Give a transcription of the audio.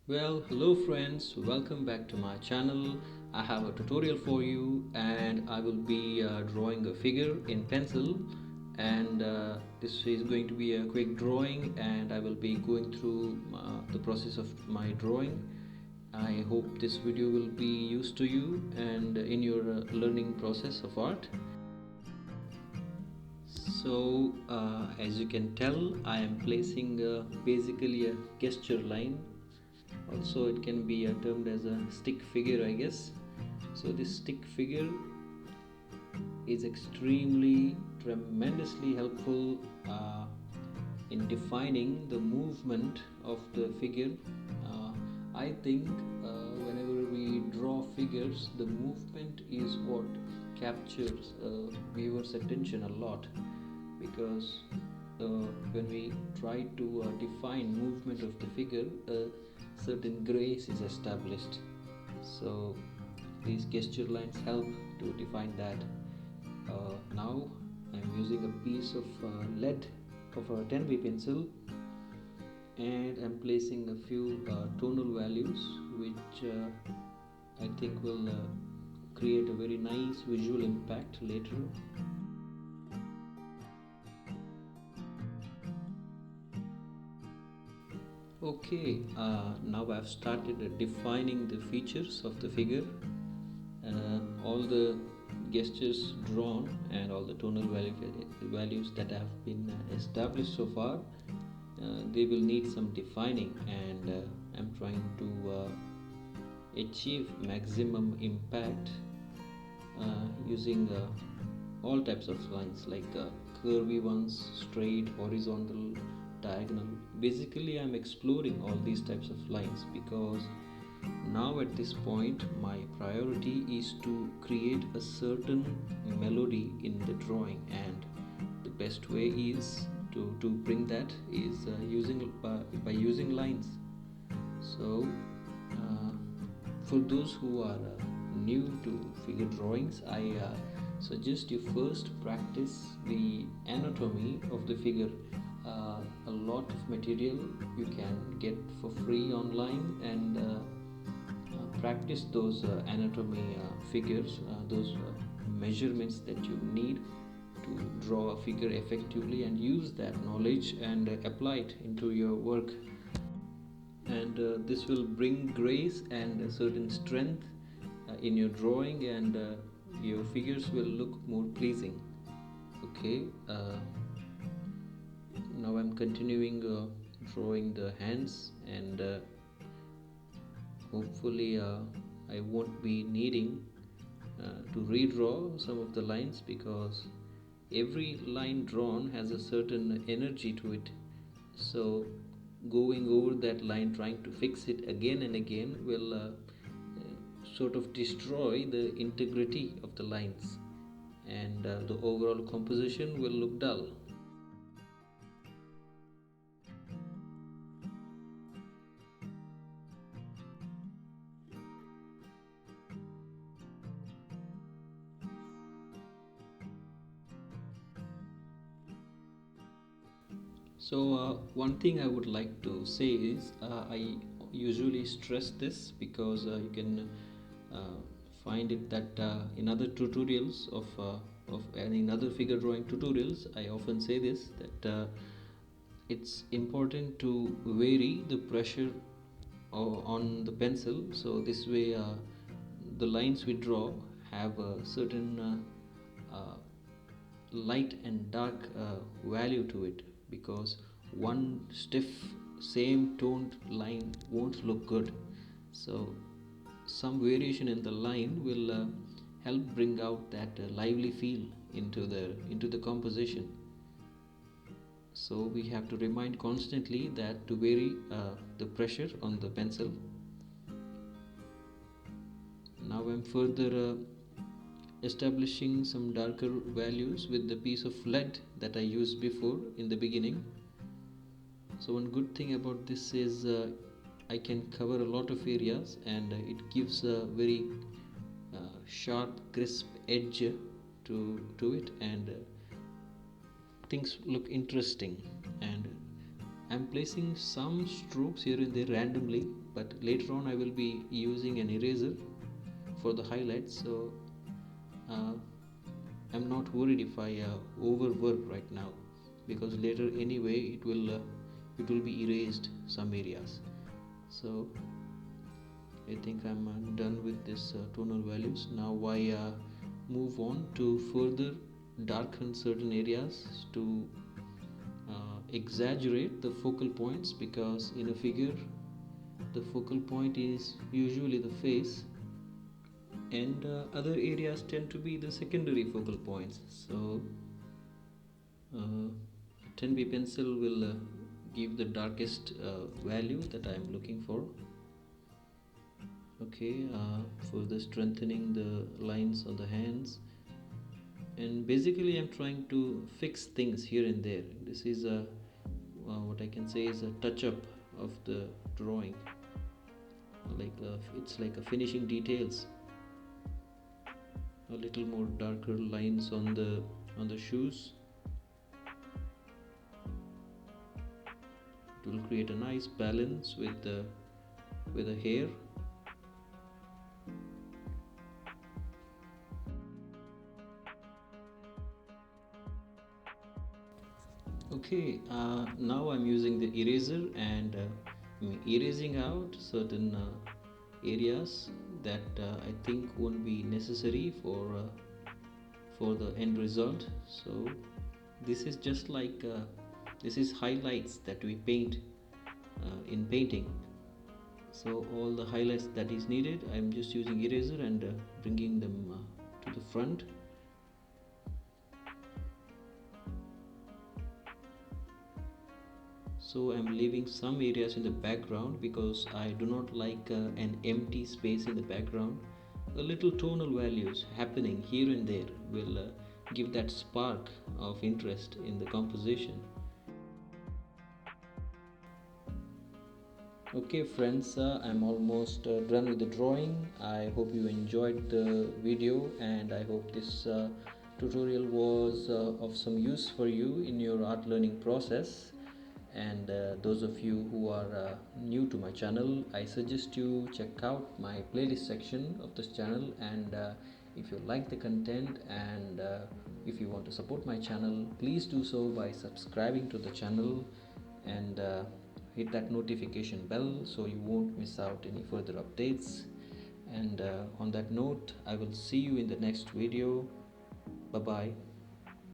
Well, hello friends, welcome back to my channel. I have a tutorial for you and I will be drawing a figure in pencil, and this is going to be a quick drawing and I will be going through the process of my drawing. I hope this video will be used to you and in your learning process of art. As you can tell, I am placing basically a gesture line. Also, it can be termed as a stick figure, I guess. So, this stick figure is extremely, tremendously helpful in defining the movement of the figure. I think whenever we draw figures, the movement is what captures viewer's attention a lot, because when we try to define movement of the figure, a certain grace is established. So these gesture lines help to define that. Now I'm using a piece of lead of a 10B pencil, and I'm placing a few tonal values which I think will create a very nice visual impact later. Okay, now I've started defining the features of the figure. All the gestures drawn and all the tonal values that have been established so far, they will need some defining, and I'm trying to achieve maximum impact using all types of lines, like curvy ones, straight, horizontal, diagonal. Basically, I'm exploring all these types of lines because now at this point my priority is to create a certain melody in the drawing, and the best way is to bring that is using by using lines. So for those who are new to figure drawings, I suggest you first practice the anatomy of the figure. A lot of material you can get for free online, and practice those anatomy figures, those measurements that you need to draw a figure effectively, and use that knowledge and apply it into your work. And this will bring grace and a certain strength in your drawing, and your figures will look more pleasing. Okay, now I'm continuing drawing the hands, and hopefully I won't be needing to redraw some of the lines, because every line drawn has a certain energy to it. So going over that line, trying to fix it again and again, will sort of destroy the integrity of the lines, and the overall composition will look dull. So one thing I would like to say is, I usually stress this because you can find it that in other tutorials of and in other figure drawing tutorials, I often say this, that it's important to vary the pressure on the pencil, so this way the lines we draw have a certain light and dark value to it, because one stiff same toned line won't look good. So some variation in the line will help bring out that lively feel into the composition. So we have to remind constantly that to vary the pressure on the pencil. Now I'm further establishing some darker values with the piece of lead that I used before in the beginning. So one good thing about this is I can cover a lot of areas, and it gives a very sharp, crisp edge to it, and things look interesting, and I'm placing some strokes here and there randomly, but later on I will be using an eraser for the highlights, so uh, I'm not worried if I overwork right now, because later anyway it will be erased some areas. So I think I'm done with this tonal values. Now I move on to further darken certain areas to exaggerate the focal points, because in a figure the focal point is usually the face, and other areas tend to be the secondary focal points. So 10B pencil will give the darkest value that I am looking for. Okay, further strengthening the lines on the hands, and basically I'm trying to fix things here and there. This is a what I can say is a touch up of the drawing, like it's like a finishing details. A little more darker lines on the shoes. It will create a nice balance with the hair. Okay, now I'm using the eraser and erasing out certain areas that I think won't be necessary for the end result. So this is just like this is highlights that we paint in painting. So all the highlights that is needed, I'm just using eraser and bringing them to the front. So I'm leaving some areas in the background because I do not like an empty space in the background. A little tonal values happening here and there will give that spark of interest in the composition. Okay friends, I'm almost done with the drawing. I hope you enjoyed the video, and I hope this tutorial was of some use for you in your art learning process. And those of you who are new to my channel, I suggest you check out my playlist section of this channel, and if you like the content and if you want to support my channel, please do so by subscribing to the channel and hit that notification bell so you won't miss out any further updates. And on that note, I will see you in the next video. Bye bye.